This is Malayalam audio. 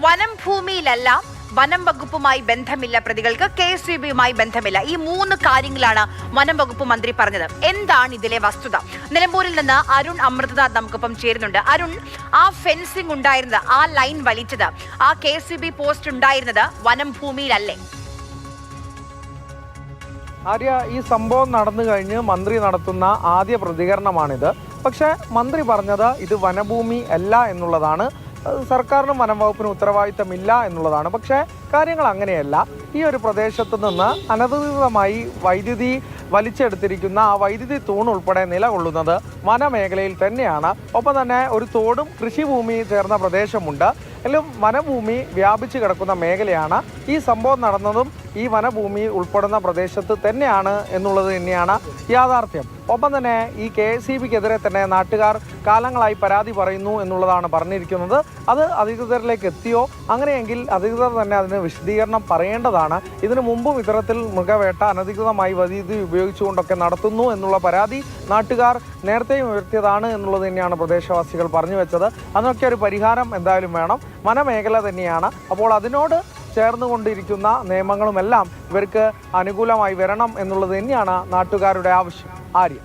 വനം ഭൂമിയിലല്ല, വനം വകുപ്പുമായി ബന്ധമില്ല പ്രതികൾക്ക്, KSEBയുമായി ബന്ധമില്ല. ഈ 3 കാര്യങ്ങളാണ് വനം വകുപ്പ് മന്ത്രി പറഞ്ഞത്. എന്താണ് ഇതിലെ വസ്തുത? നിലമ്പൂരിൽ നിന്ന് അരുൺ അമൃതനാഥ് നമുക്കൊപ്പം ചേരുന്നുണ്ട്. അരുൺ, ആ ഫെൻസിംഗ് ഉണ്ടായിരുന്നത്, ആ ലൈൻ വലിച്ചത്, ആ KSEB പോസ്റ്റ് ഉണ്ടായിരുന്നത് വനം ഭൂമിയിലല്ലേ? ആര്യ, ഈ സംഭവം നടന്നു കഴിഞ്ഞ് മന്ത്രി നടത്തുന്ന ആദ്യ പ്രതികരണമാണിത്. പക്ഷേ മന്ത്രി പറഞ്ഞത് ഇത് വനഭൂമി അല്ല എന്നുള്ളതാണ്. സർക്കാരിനും വനം വകുപ്പിനും ഉത്തരവാദിത്തമില്ല എന്നുള്ളതാണ്. പക്ഷേ കാര്യങ്ങൾ അങ്ങനെയല്ല. ഈ ഒരു പ്രദേശത്ത് നിന്ന് അനധികൃതമായി വൈദ്യുതി വലിച്ചെടുത്തിരിക്കുന്ന ആ വൈദ്യുതി തൂൺ ഉൾപ്പെടെ നിലകൊള്ളുന്നത് വനമേഖലയിൽ തന്നെയാണ്. ഒപ്പം തന്നെ ഒരു തോടും കൃഷിഭൂമി ചേർന്ന പ്രദേശമുണ്ട്. എല്ലാം വനഭൂമി വ്യാപിച്ചു കിടക്കുന്ന മേഖലയാണ്. ഈ സംഭവം നടന്നതും ഈ വനഭൂമി ഉൾപ്പെടുന്ന പ്രദേശത്ത് തന്നെയാണ് എന്നുള്ളത് തന്നെയാണ് യാഥാർത്ഥ്യം. ഒപ്പം തന്നെ ഈ KSEBക്കെതിരെ തന്നെ നാട്ടുകാർ കാലങ്ങളായി പരാതി പറയുന്നു എന്നുള്ളതാണ് പറഞ്ഞിരിക്കുന്നത്. അത് അധികൃതരിലേക്ക് എത്തിയോ? അങ്ങനെയെങ്കിൽ അധികൃതർ തന്നെ അതിന് വിശദീകരണം പറയേണ്ടതാണ്. ഇതിനു മുമ്പും ഇത്തരത്തിൽ മൃഗവേട്ട അനധികൃതമായി വൈദ്യുതി ഉപയോഗിച്ചുകൊണ്ടൊക്കെ നടത്തുന്നു എന്നുള്ള പരാതി നാട്ടുകാർ നേരത്തെയും ഉയർത്തിയതാണ് എന്നുള്ളത് തന്നെയാണ് പ്രദേശവാസികൾ പറഞ്ഞു വെച്ചത്. അതിനൊക്കെ ഒരു പരിഹാരം എന്തായാലും വേണം. വനമേഖല തന്നെയാണ്. അപ്പോൾ അതിനോട് ചേർന്നുകൊണ്ടിരിക്കുന്ന നിയമങ്ങളുമെല്ലാം ഇവർക്ക് അനുകൂലമായി വരണം എന്നുള്ളത് തന്നെയാണ് നാട്ടുകാരുടെ ആവശ്യം. ആര്യ.